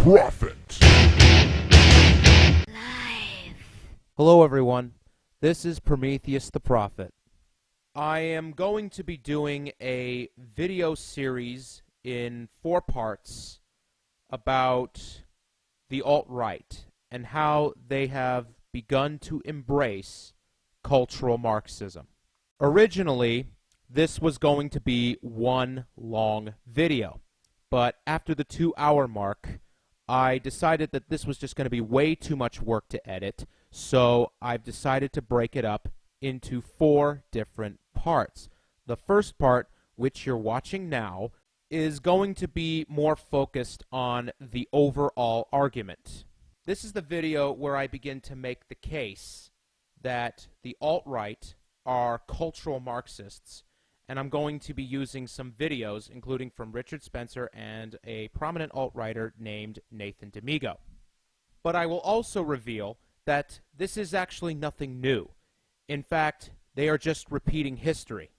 Prophet. Hello everyone, this is Prometheus the Prophet. I am going to be doing a video series in 4 parts about the alt-right and how they have begun to embrace cultural Marxism. Originally, this was going to be one long video, but after the 2-hour mark, I decided that this was just going to be way too much work to edit, so I've decided to break it up into 4 different parts. The first part, which you're watching now, is going to be more focused on the overall argument. This is the video where I begin to make the case that the alt-right are cultural Marxists, and I'm going to be using some videos, including from Richard Spencer and a prominent alt-righter named Nathan D'Amigo. But I will also reveal that this is actually nothing new. In fact, they are just repeating history.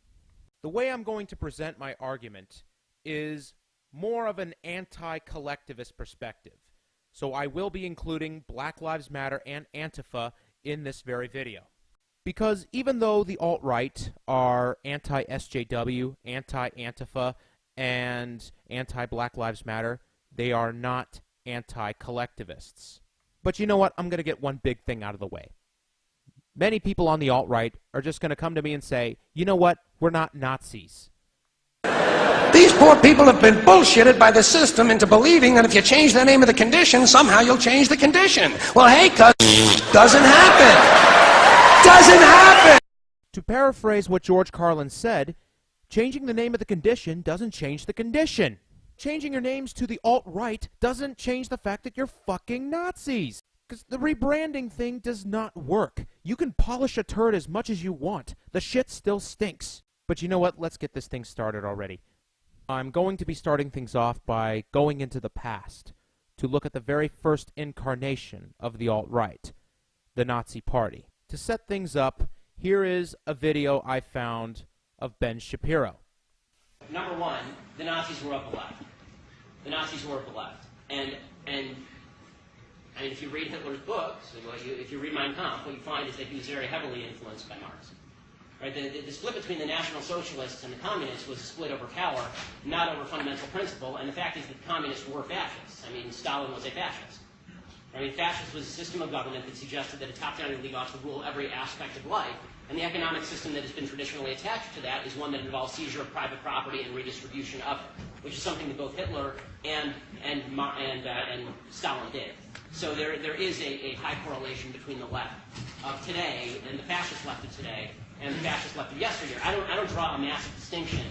The way I'm going to present my argument is more of an anti-collectivist perspective. So I will be including Black Lives Matter and Antifa in this very video. Because even though the alt-right are anti-SJW, anti-Antifa, and anti-Black Lives Matter, they are not anti-collectivists. But you know what? I'm going to get one big thing out of the way. Many people on the alt-right are just going to come to me and say, you know what? We're not Nazis. These poor people have been bullshitted by the system into believing that if you change the name of the condition, somehow you'll change the condition. Well, hey, cuz, doesn't happen. Doesn't happen! To paraphrase what George Carlin said, changing the name of the condition doesn't change the condition. Changing your names to the alt-right doesn't change the fact that you're fucking Nazis. Because the rebranding thing does not work. You can polish a turd as much as you want. The shit still stinks. But you know what? Let's get this thing started already. I'm going to be starting things off by going into the past to look at the very first incarnation of the alt-right, the Nazi Party. To set things up, here is a video I found of Ben Shapiro. Number one, the Nazis were of the left. The Nazis were of the left. And if you read Hitler's books, if you read Mein Kampf, what you find is that he was very heavily influenced by Marx. Right? The split between the National Socialists and the Communists was a split over power, not over fundamental principle, and the fact is that the Communists were fascists. I mean, Stalin was a fascist. I mean, fascist was a system of government that suggested that a top-down elite ought to rule every aspect of life, and the economic system that has been traditionally attached to that is one that involves seizure of private property and redistribution of it, which is something that both Hitler and Stalin did. So there is a high correlation between the left of today and the fascist left of today and the fascist left of yesteryear. I don't draw a massive distinction,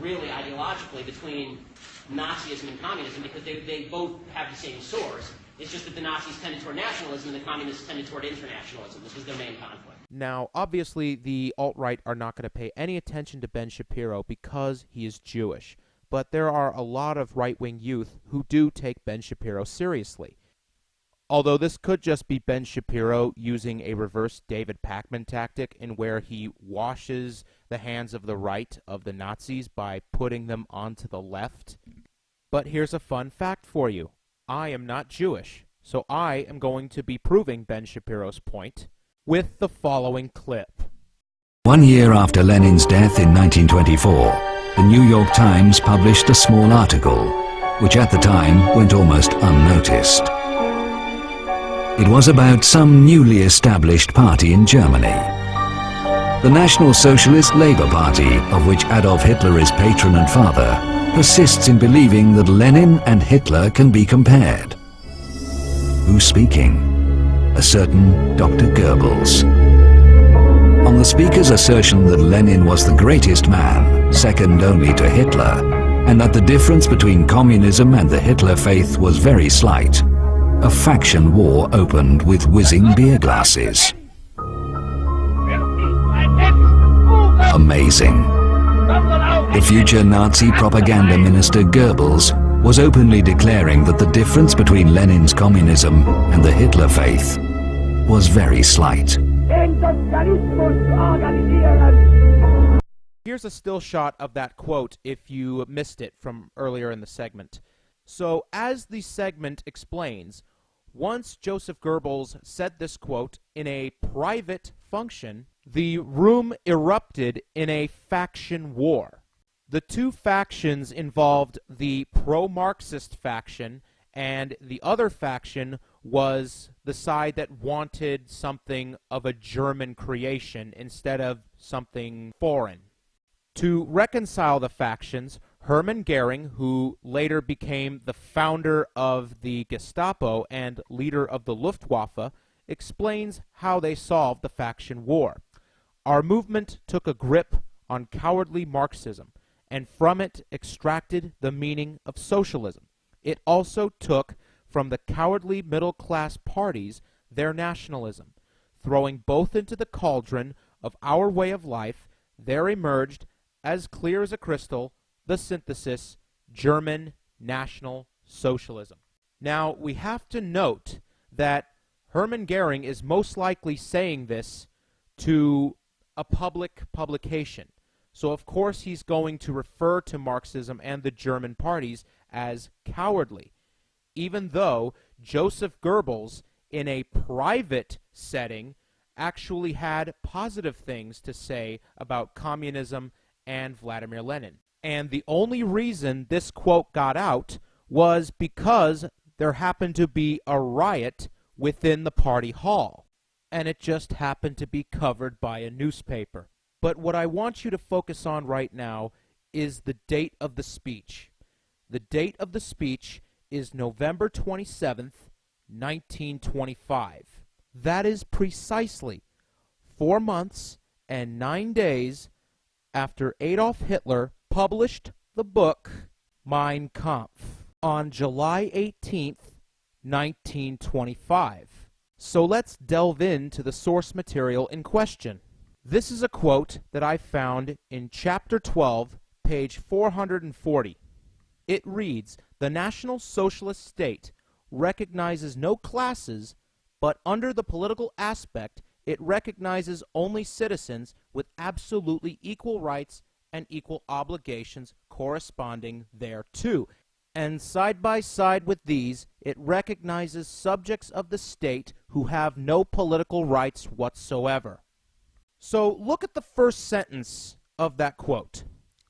really ideologically, between Nazism and communism because they both have the same source. It's just that the Nazis tended toward nationalism and the communists tended toward internationalism. This was their main conflict. Now, obviously, the alt-right are not going to pay any attention to Ben Shapiro because he is Jewish. But there are a lot of right-wing youth who do take Ben Shapiro seriously. Although this could just be Ben Shapiro using a reverse David Pakman tactic in where he washes the hands of the right of the Nazis by putting them onto the left. But here's a fun fact for you. I am not Jewish, so I am going to be proving Ben Shapiro's point with the following clip. 1 year after Lenin's death in 1924, the New York Times published a small article, which at the time went almost unnoticed. It was about some newly established party in Germany. The National Socialist Labour Party, of which Adolf Hitler is patron and father, persists in believing that Lenin and Hitler can be compared. Who's speaking? A certain Dr. Goebbels. On the speaker's assertion that Lenin was the greatest man, second only to Hitler, and that the difference between communism and the Hitler faith was very slight, a faction war opened with whizzing beer glasses. Amazing. The future Nazi propaganda minister Goebbels was openly declaring that the difference between Lenin's communism and the Hitler faith was very slight. Here's a still shot of that quote if you missed it from earlier in the segment. So, as the segment explains, once Joseph Goebbels said this quote in a private function, the room erupted in a faction war. The two factions involved the pro-Marxist faction, and the other faction was the side that wanted something of a German creation instead of something foreign. To reconcile the factions, Hermann Goering, who later became the founder of the Gestapo and leader of the Luftwaffe, explains how they solved the faction war. Our movement took a grip on cowardly Marxism, and from it extracted the meaning of socialism. It also took from the cowardly middle-class parties their nationalism. Throwing both into the cauldron of our way of life, there emerged, as clear as a crystal, the synthesis, German National Socialism. Now, we have to note that Hermann Goering is most likely saying this to a public publication. So, of course, he's going to refer to Marxism and the German parties as cowardly, even though Joseph Goebbels, in a private setting, actually had positive things to say about communism and Vladimir Lenin. And the only reason this quote got out was because there happened to be a riot within the party hall, and it just happened to be covered by a newspaper. But what I want you to focus on right now is the date of the speech. The date of the speech is November 27th, 1925. That is precisely 4 months and 9 days after Adolf Hitler published the book Mein Kampf on July 18th, 1925. So let's delve into the source material in question. This is a quote that I found in Chapter 12, page 440. It reads, "The National Socialist State recognizes no classes, but under the political aspect, it recognizes only citizens with absolutely equal rights and equal obligations corresponding thereto. And side by side with these, it recognizes subjects of the state who have no political rights whatsoever." So look at the first sentence of that quote.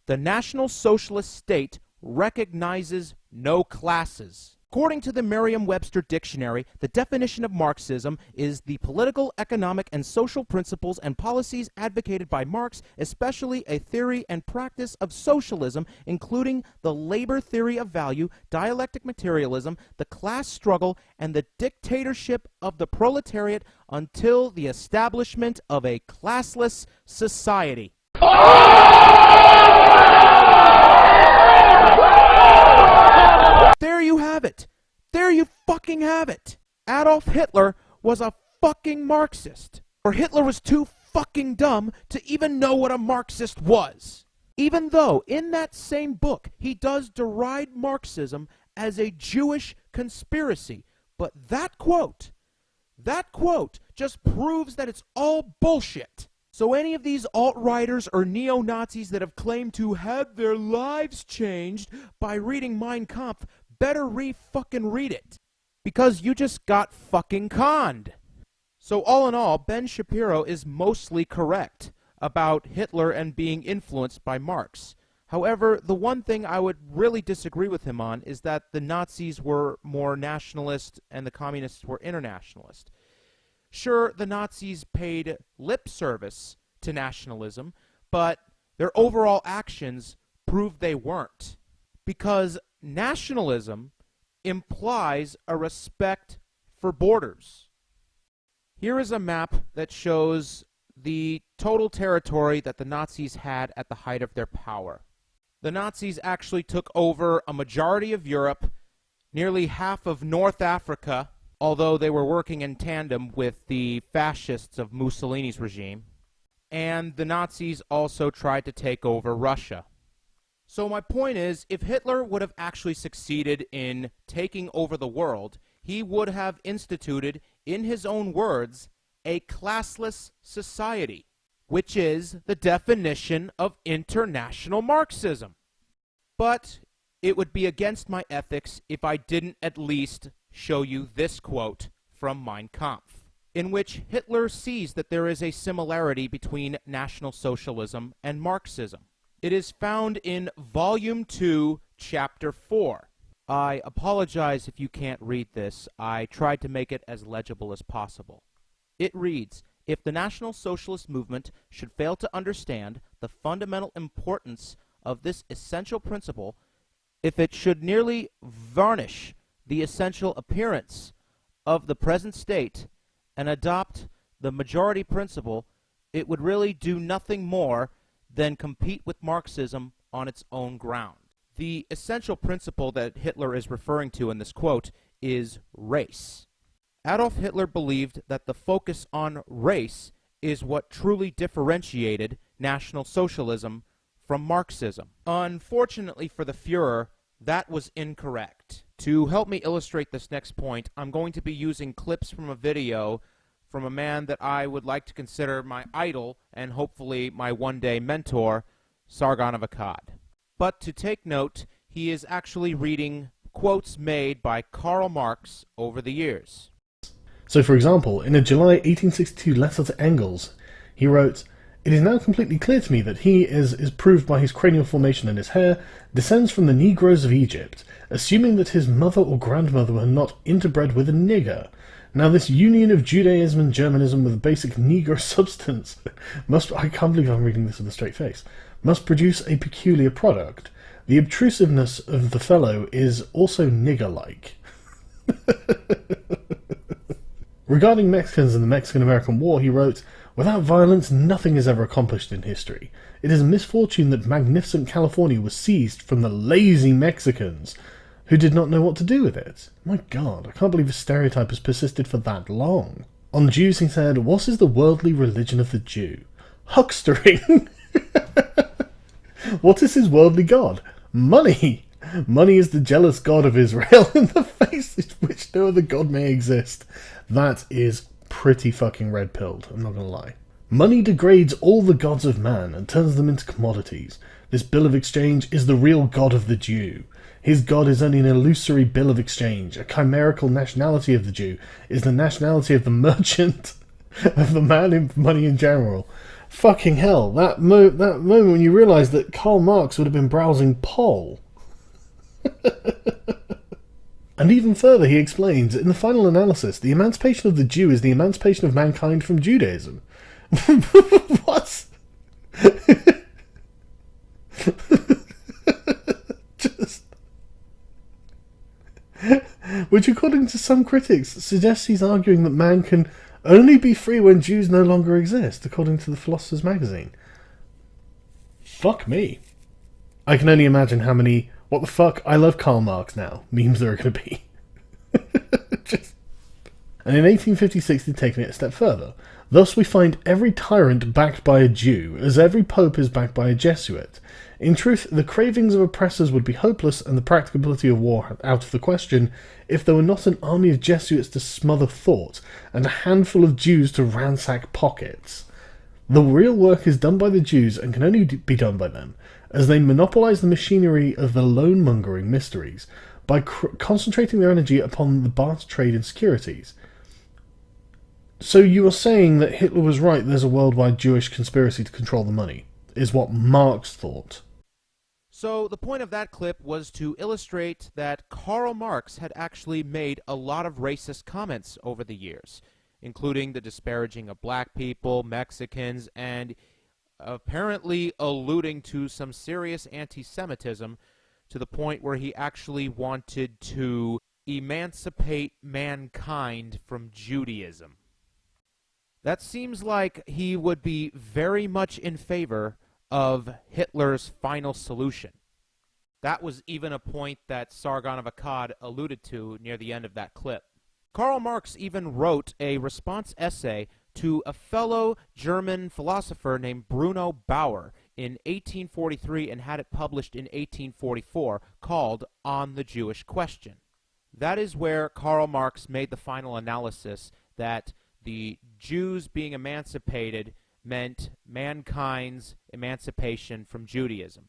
The National Socialist State recognizes no classes. According to the Merriam-Webster Dictionary, the definition of Marxism is the political, economic, and social principles and policies advocated by Marx, especially a theory and practice of socialism, including the labor theory of value, dialectic materialism, the class struggle, and the dictatorship of the proletariat until the establishment of a classless society. There you have it. There you fucking have it. Adolf Hitler was a fucking Marxist. Or Hitler was too fucking dumb to even know what a Marxist was. Even though in that same book he does deride Marxism as a Jewish conspiracy. But that quote just proves that it's all bullshit. So any of these alt-righters or neo-Nazis that have claimed to have their lives changed by reading Mein Kampf better re-fucking read it, because you just got fucking conned. So all in all, Ben Shapiro is mostly correct about Hitler and being influenced by Marx. However, the one thing I would really disagree with him on is that the Nazis were more nationalist and the communists were internationalist. Sure, the Nazis paid lip service to nationalism, but their overall actions proved they weren't. Because nationalism implies a respect for borders. Here is a map that shows the total territory that the Nazis had at the height of their power. The Nazis actually took over a majority of Europe, nearly half of North Africa, although they were working in tandem with the fascists of Mussolini's regime, and the Nazis also tried to take over Russia. So my point is, if Hitler would have actually succeeded in taking over the world, he would have instituted, in his own words, a classless society, which is the definition of international Marxism. But it would be against my ethics if I didn't at least show you this quote from Mein Kampf, in which Hitler sees that there is a similarity between National Socialism and Marxism. It is found in Volume 2, Chapter 4. I apologize if you can't read this. I tried to make it as legible as possible. It reads, "If the National Socialist movement should fail to understand the fundamental importance of this essential principle, if it should nearly varnish the essential appearance of the present state and adopt the majority principle, it would really do nothing more than compete with Marxism on its own ground." The essential principle that Hitler is referring to in this quote is race. Adolf Hitler believed that the focus on race is what truly differentiated National Socialism from Marxism. Unfortunately for the Fuhrer, that was incorrect. To help me illustrate this next point, I'm going to be using clips from a video from a man that I would like to consider my idol and hopefully my one-day mentor, Sargon of Akkad. But to take note, he is actually reading quotes made by Karl Marx over the years. So, for example, in a July 1862 letter to Engels, he wrote, "It is now completely clear to me that he is proved by his cranial formation and his hair, descends from the Negroes of Egypt, assuming that his mother or grandmother were not interbred with a nigger. Now this union of Judaism and Germanism with a basic Negro substance must," I can't believe I'm reading this with a straight face, "must produce a peculiar product. The obtrusiveness of the fellow is also nigger-like." Regarding Mexicans and the Mexican-American War, he wrote, "Without violence, nothing is ever accomplished in history. It is a misfortune that magnificent California was seized from the lazy Mexicans, who did not know what to do with it." My God, I can't believe a stereotype has persisted for that long. On Jews, he said, "What is the worldly religion of the Jew? Huckstering." What is his worldly god? Money. Money is the jealous god of Israel, in the face of which no other god may exist. That is pretty fucking red-pilled, I'm not gonna lie. Money degrades all the gods of man and turns them into commodities. This bill of exchange is the real god of the Jew. His god is only an illusory bill of exchange. A chimerical nationality of the Jew is the nationality of the merchant, of the man in money in general. Fucking hell, that moment when you realise that Karl Marx would have been browsing Poll. And even further, he explains, in the final analysis, the emancipation of the Jew is the emancipation of mankind from Judaism. What? Which, according to some critics, suggests he's arguing that man can only be free when Jews no longer exist, according to the Philosopher's Magazine. Fuck me. I can only imagine how many "what the fuck, I love Karl Marx now" memes there are going to be. And in 1856 they'd taken it a step further. Thus we find every tyrant backed by a Jew, as every pope is backed by a Jesuit. In truth, the cravings of oppressors would be hopeless and the practicability of war out of the question if there were not an army of Jesuits to smother thought and a handful of Jews to ransack pockets. The real work is done by the Jews and can only be done by them, as they monopolize the machinery of the loan-mongering mysteries by concentrating their energy upon the barter trade in securities. So you are saying that Hitler was right, there's a worldwide Jewish conspiracy to control the money, is what Marx thought. So the point of that clip was to illustrate that Karl Marx had actually made a lot of racist comments over the years, including the disparaging of black people, Mexicans, and apparently alluding to some serious anti-Semitism to the point where he actually wanted to emancipate mankind from Judaism. That seems like he would be very much in favor of Hitler's final solution. That was even a point that Sargon of Akkad alluded to near the end of that clip. Karl Marx even wrote a response essay to a fellow German philosopher named Bruno Bauer in 1843 and had it published in 1844 called On the Jewish Question. That is where Karl Marx made the final analysis that the Jews being emancipated meant mankind's emancipation from Judaism.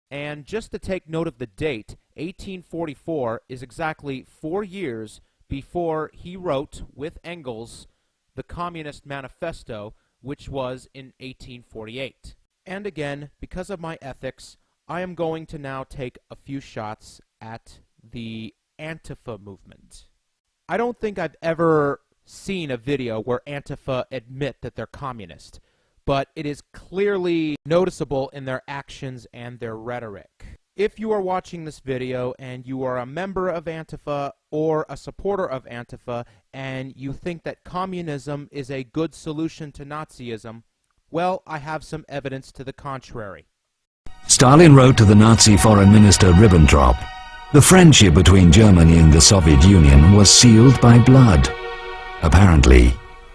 And just to take note of the date, 1844 is exactly 4 years before he wrote, with Engels, the Communist Manifesto, which was in 1848. And again, because of my ethics, I am going to now take a few shots at the Antifa movement. I don't think I've ever seen a video where Antifa admit that they're communist, but it is clearly noticeable in their actions and their rhetoric. If you are watching this video and you are a member of Antifa or a supporter of Antifa and you think that communism is a good solution to Nazism, well, I have some evidence to the contrary. Stalin wrote to the Nazi Foreign Minister Ribbentrop, "The friendship between Germany and the Soviet Union was sealed by blood." Apparently,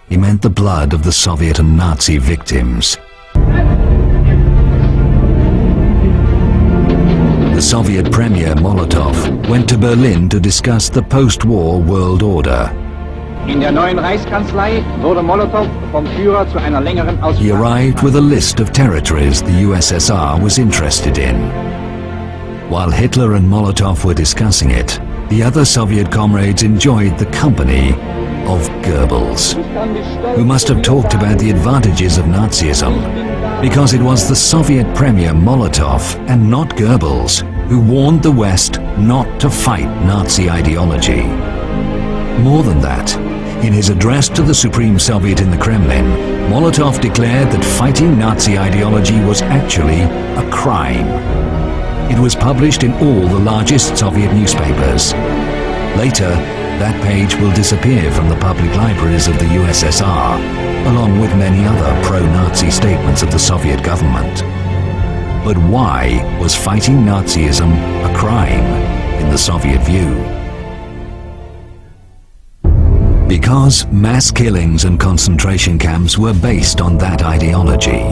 he meant the blood of the Soviet and Nazi victims. The Soviet Premier Molotov went to Berlin to discuss the post-war world order. In der neuen Reichskanzlei wurde Molotow vom Führer zu einer längeren Aussprache. He arrived with a list of territories the USSR was interested in. While Hitler and Molotov were discussing it, the other Soviet comrades enjoyed the company of Goebbels, who must have talked about the advantages of Nazism, because it was the Soviet Premier Molotov and not Goebbels who warned the West not to fight Nazi ideology. More than that, in his address to the Supreme Soviet in the Kremlin, Molotov declared that fighting Nazi ideology was actually a crime. It was published in all the largest Soviet newspapers. Later, that page will disappear from the public libraries of the USSR, along with many other pro-Nazi statements of the Soviet government. But why was fighting Nazism a crime in the Soviet view? Because mass killings and concentration camps were based on that ideology.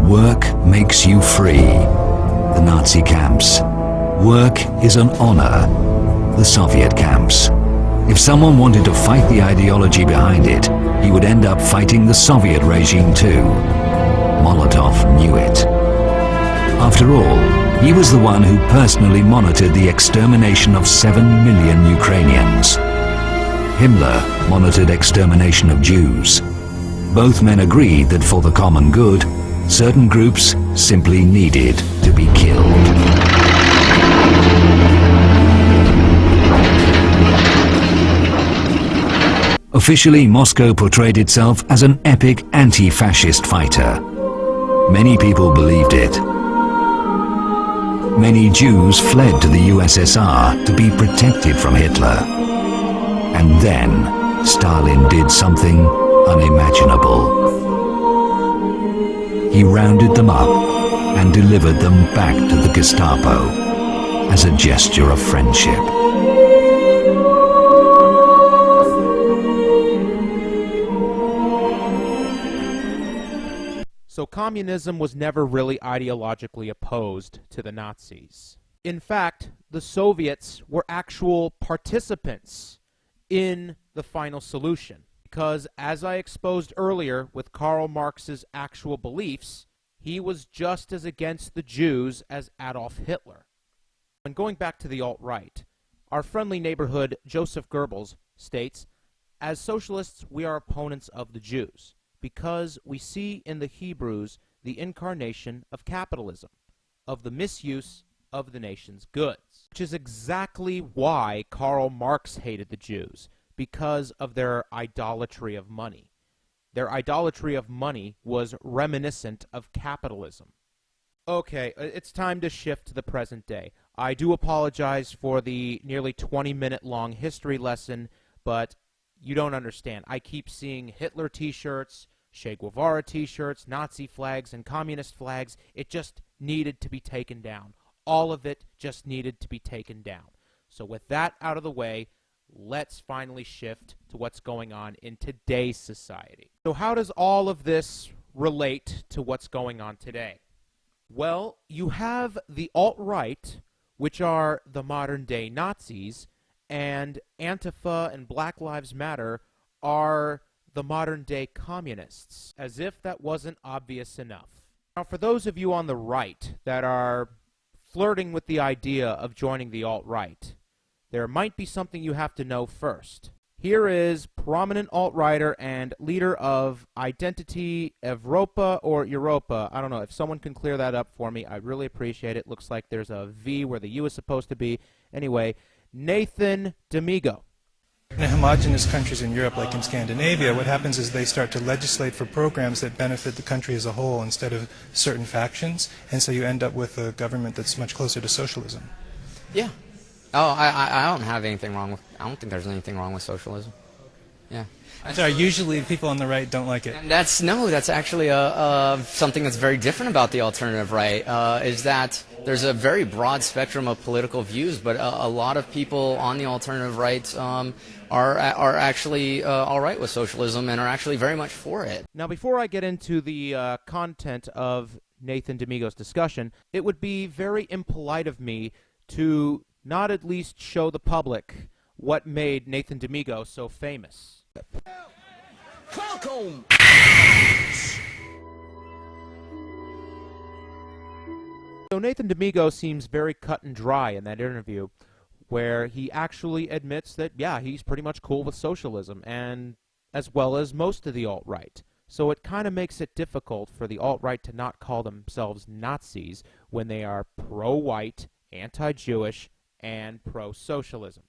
Work makes you free. The Nazi camps. Work is an honor. The Soviet camps. If someone wanted to fight the ideology behind it, he would end up fighting the Soviet regime too. Molotov knew it. After all, he was the one who personally monitored the extermination of 7 million Ukrainians. Himmler monitored extermination of Jews. Both men agreed that for the common good, certain groups simply needed to be killed. Officially, Moscow portrayed itself as an epic anti-fascist fighter. Many people believed it. Many Jews fled to the USSR to be protected from Hitler. And then, Stalin did something unimaginable. He rounded them up and delivered them back to the Gestapo as a gesture of friendship. So communism was never really ideologically opposed to the Nazis. In fact, the Soviets were actual participants in the final solution. Because, as I exposed earlier with Karl Marx's actual beliefs, he was just as against the Jews as Adolf Hitler. And going back to the alt-right, our friendly neighborhood Joseph Goebbels states, "As socialists, we are opponents of the Jews, because we see in the Hebrews the incarnation of capitalism, of the misuse of the nation's goods." Which is exactly why Karl Marx hated the Jews, because of their idolatry of money. Their idolatry of money was reminiscent of capitalism. Okay, it's time to shift to the present day. I do apologize for the nearly 20-minute long history lesson, but you don't understand. I keep seeing Hitler t-shirts, Che Guevara t-shirts, Nazi flags, and communist flags. It just needed to be taken down. All of it just needed to be taken down. So with that out of the way, let's finally shift to what's going on in today's society. So how does all of this relate to what's going on today? Well, you have the alt-right, which are the modern-day Nazis, and Antifa and Black Lives Matter are the modern-day communists, as if that wasn't obvious enough. Now, for those of you on the right that are flirting with the idea of joining the alt-right, there might be something you have to know first. Here is prominent alt-righter and leader of Identity Evropa or Europa. I don't know. If someone can clear that up for me, I'd really appreciate it. Looks like there's a V where the U is supposed to be. Anyway, Nathan D'Amigo. In homogenous countries in Europe, like in Scandinavia, what happens is they start to legislate for programs that benefit the country as a whole instead of certain factions, and so you end up with a government that's much closer to socialism. Yeah. Oh, I don't have anything wrong with, I don't think there's anything wrong with socialism. Yeah. Sorry, usually people on the right don't like it. And that's actually something that's very different about the alternative right, is that there's a very broad spectrum of political views, but a lot of people on the alternative right are actually all right with socialism and are actually very much for it. Now, before I get into the content of Nathan D'Amigo's discussion, it would be very impolite of me to not at least show the public what made Nathan D'Amigo so famous. Welcome. So Nathan D'Amigo seems very cut and dry in that interview, where he actually admits that, yeah, he's pretty much cool with socialism, and as well as most of the alt-right. So it kind of makes it difficult for the alt-right to not call themselves Nazis when they are pro-white, anti-Jewish, and pro-socialism.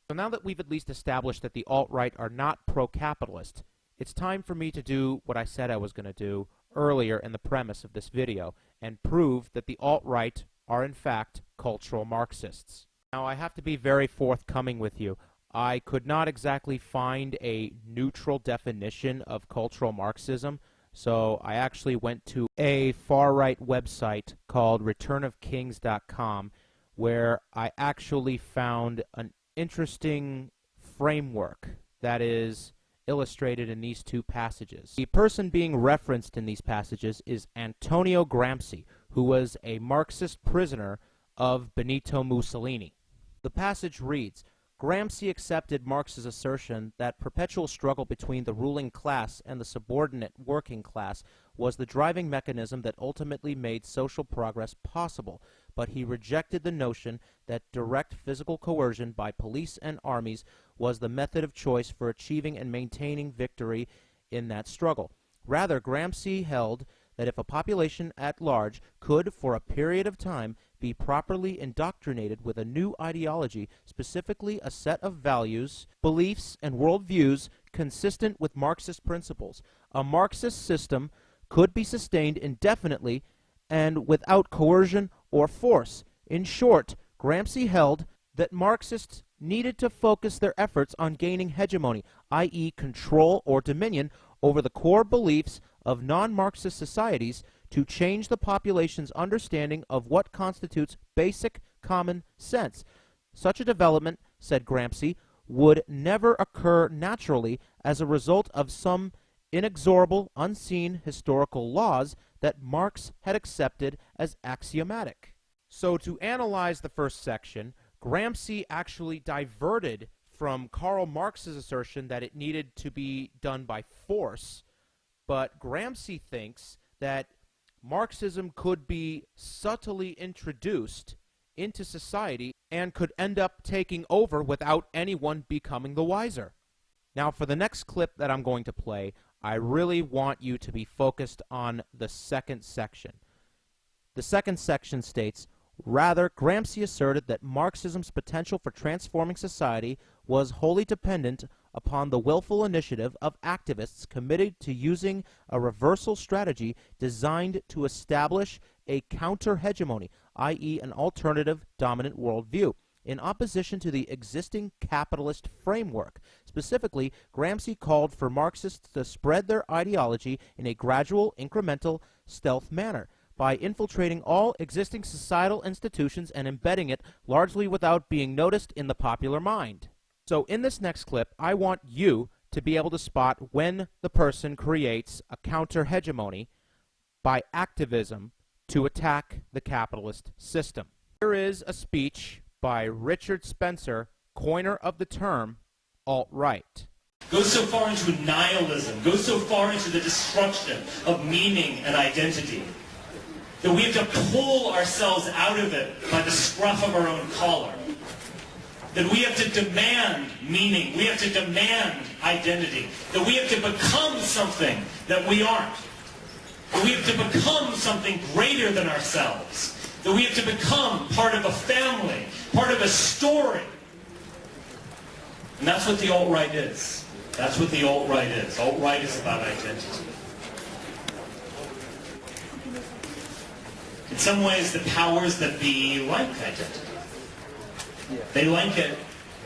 So now that we've at least established that the alt-right are not pro-capitalist, it's time for me to do what I said I was going to do earlier in the premise of this video, and prove that the alt-right are in fact cultural Marxists. Now, I have to be very forthcoming with you. I could not exactly find a neutral definition of cultural Marxism, so I actually went to a far-right website called returnofkings.com, where I actually found an interesting framework that is illustrated in these two passages. The person being referenced in these passages is Antonio Gramsci, who was a Marxist prisoner of Benito Mussolini. The passage reads, Gramsci accepted Marx's assertion that perpetual struggle between the ruling class and the subordinate working class was the driving mechanism that ultimately made social progress possible, but he rejected the notion that direct physical coercion by police and armies was the method of choice for achieving and maintaining victory in that struggle. Rather, Gramsci held that if a population at large could, for a period of time, be properly indoctrinated with a new ideology, specifically a set of values, beliefs, and worldviews consistent with Marxist principles, a Marxist system could be sustained indefinitely and without coercion or force. In short, Gramsci held that Marxists needed to focus their efforts on gaining hegemony, i.e. control or dominion over the core beliefs of non-Marxist societies to change the population's understanding of what constitutes basic common sense. Such a development, said Gramsci, would never occur naturally as a result of some inexorable, unseen historical laws that Marx had accepted as axiomatic. So to analyze the first section, Gramsci actually diverted from Karl Marx's assertion that it needed to be done by force, but Gramsci thinks that Marxism could be subtly introduced into society and could end up taking over without anyone becoming the wiser. Now, for the next clip that I'm going to play, I really want you to be focused on the second section. The second section states, rather, Gramsci asserted that Marxism's potential for transforming society was wholly dependent upon the willful initiative of activists committed to using a reversal strategy designed to establish a counter-hegemony, i.e. an alternative dominant worldview, in opposition to the existing capitalist framework. Specifically, Gramsci called for Marxists to spread their ideology in a gradual, incremental, stealth manner, by infiltrating all existing societal institutions and embedding it largely without being noticed in the popular mind. So in this next clip, I want you to be able to spot when the person creates a counter-hegemony by activism to attack the capitalist system. Here is a speech by Richard Spencer, coiner of the term alt-right. Goes so far into nihilism, goes so far into the destruction of meaning and identity. that we have to pull ourselves out of it by the scruff of our own collar, that we have to demand meaning, we have to demand identity, that we have to become something that we aren't, that we have to become something greater than ourselves, that we have to become part of a family, part of a story. And that's what the alt-right is. That's what the alt-right is. Alt-right is about identity. In some ways, the powers that be like identity. They like it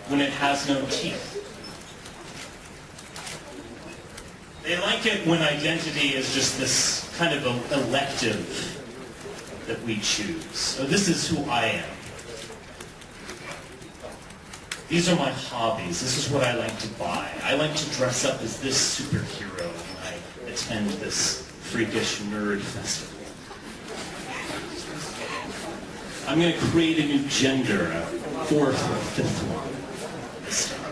when it has no teeth. They like it when identity is just this kind of elective that we choose. So this is who I am. These are my hobbies. This is what I like to buy. I like to dress up as this superhero when I attend this freakish nerd festival. I'm going to create a new gender, a fourth or fifth one this time.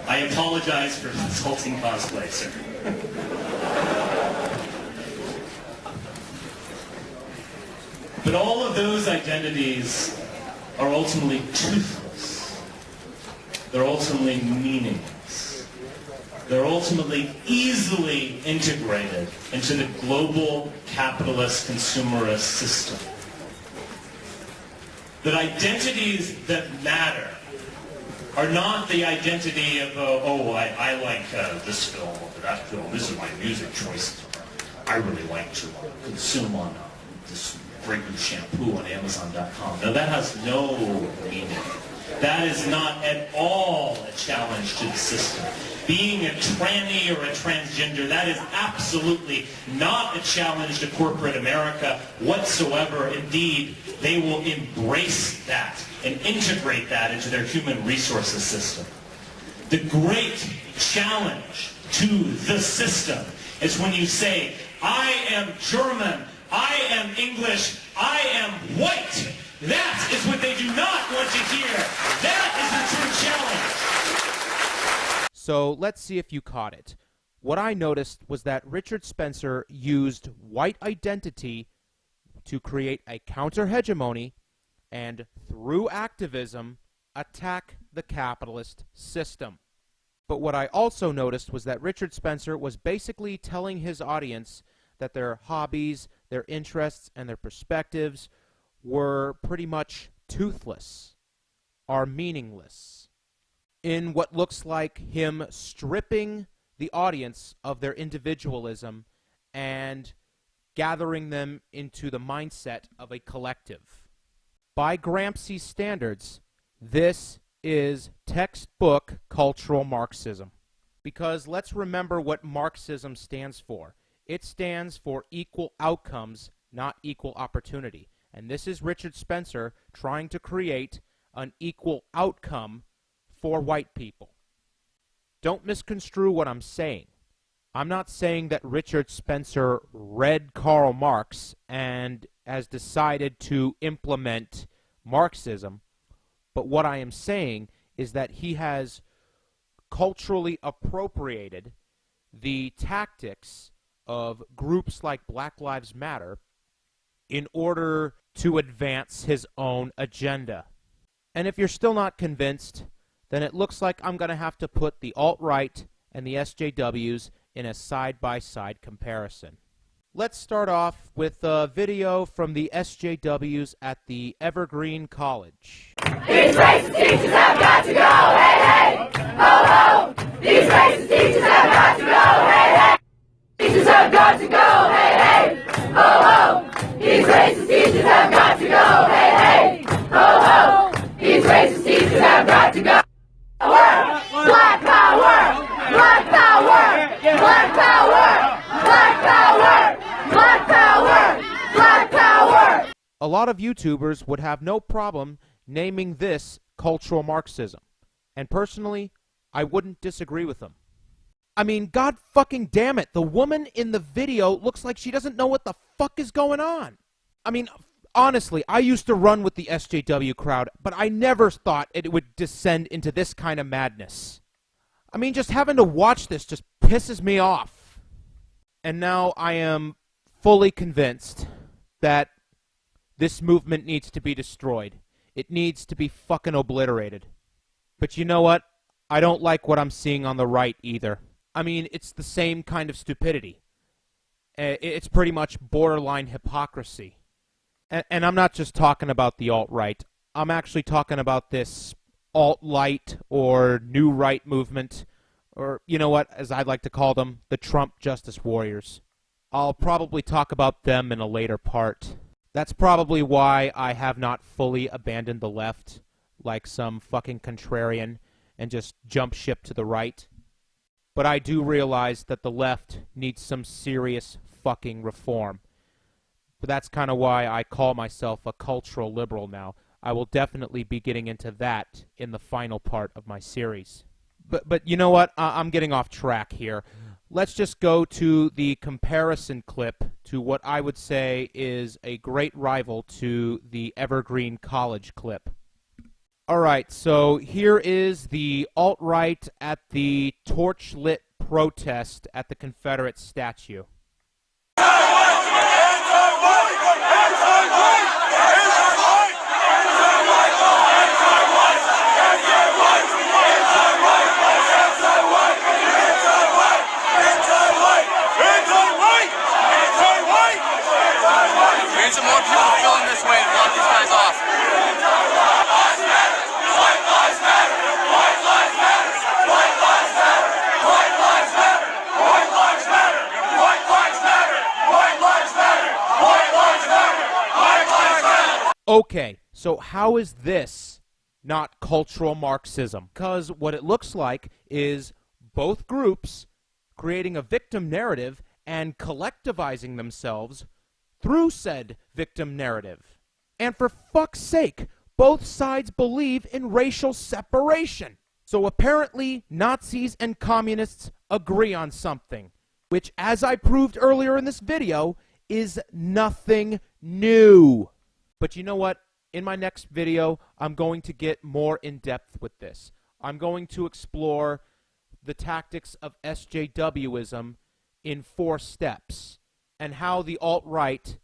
I apologize for insulting cosplay, sir. But all of those identities are ultimately toothless. They're ultimately meaningless. They're ultimately easily integrated into the global capitalist consumerist system. That identities that matter are not the identity of, I like this film or that film, this is my music choices. I really like to consume on this fragrant shampoo on Amazon.com. Now that has no meaning. That is not at all a challenge to the system. Being a tranny or a transgender, that is absolutely not a challenge to corporate America whatsoever. Indeed, they will embrace that and integrate that into their human resources system. The great challenge to the system is when you say, I am German, I am English, I am white. That is what they do not want to hear. That is the true challenge. So let's see if you caught it. What I noticed was that Richard Spencer used white identity to create a counter-hegemony and, through activism, attack the capitalist system. But what I also noticed was that Richard Spencer was basically telling his audience that their hobbies, their interests, and their perspectives were pretty much toothless, are meaningless, in what looks like him stripping the audience of their individualism and gathering them into the mindset of a collective. By Gramsci's standards, this is textbook cultural Marxism. Because let's remember what Marxism stands for. It stands for equal outcomes, not equal opportunity. And this is Richard Spencer trying to create an equal outcome for white people. Don't misconstrue what I'm saying. I'm not saying that Richard Spencer read Karl Marx and has decided to implement Marxism, but what I am saying is that he has culturally appropriated the tactics of groups like Black Lives Matter in order to advance his own agenda. And if you're still not convinced, then it looks like I'm going to have to put the alt-right and the SJWs in a side-by-side comparison. Let's start off with a video from the SJWs at the Evergreen College. These racist teachers have got to go, hey, hey, ho, ho. These racist teachers have got to go, hey, hey. Teachers have got to go, hey, hey, ho, ho. These racist teachers have got to go, hey, hey, ho, ho. These racist teachers have got to go. Black power! Black power! Black power! Black power! Black power! Black power! A lot of YouTubers would have no problem naming this cultural Marxism. And personally, I wouldn't disagree with them. I mean, god fucking damn it, the woman in the video looks like she doesn't know what the fuck is going on. I mean, honestly, I used to run with the SJW crowd, but I never thought it would descend into this kind of madness. I mean, just having to watch this just pisses me off. And now I am fully convinced that this movement needs to be destroyed. It needs to be fucking obliterated. But you know what? I don't like what I'm seeing on the right either. I mean, it's the same kind of stupidity. It's pretty much borderline hypocrisy. And I'm not just talking about the alt-right. I'm actually talking about this alt-light or new right movement, or, you know what, as I'd like to call them, the Trump Justice Warriors. I'll probably talk about them in a later part. That's probably why I have not fully abandoned the left, like some fucking contrarian, and just jump ship to the right. But I do realize that the left needs some serious fucking reform. But that's kind of why I call myself a cultural liberal now. I will definitely be getting into that in the final part of my series. But you know what? I'm getting off track here. Let's just go to the comparison clip to what I would say is a great rival to the Evergreen College clip. Alright, so here is the alt-right at the torch-lit protest at the Confederate statue. We need some more people filling this way to block these guys off. Okay, so how is this not cultural Marxism? Because what it looks like is both groups creating a victim narrative and collectivizing themselves through said victim narrative. And for fuck's sake, both sides believe in racial separation. So apparently Nazis and communists agree on something, which, as I proved earlier in this video, is nothing new. But you know what? In my next video, I'm going to get more in depth with this. I'm going to explore the tactics of SJWism in 4 steps, and how the alt-right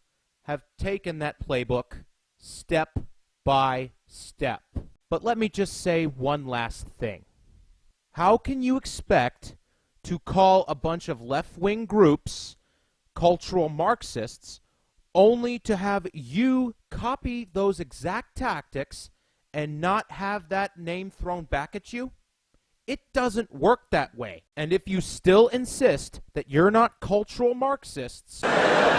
have taken that playbook step by step. But let me just say one last thing. How can you expect to call a bunch of left-wing groups cultural Marxists only to have you copy those exact tactics and not have that name thrown back at you? It doesn't work that way. And if you still insist that you're not cultural Marxists...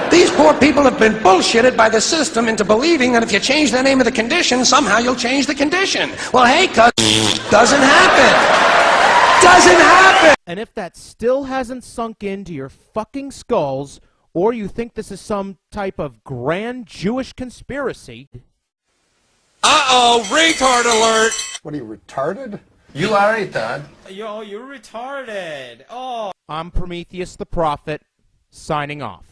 These poor people have been bullshitted by the system into believing that if you change the name of the condition, somehow you'll change the condition. Well, hey, cuz, doesn't happen. Doesn't happen. And if that still hasn't sunk into your fucking skulls, or you think this is some type of grand Jewish conspiracy... Uh-oh, retard alert! What are you, retarded? You are retarded. Yo, you're retarded. Oh. I'm Prometheus the Prophet, signing off.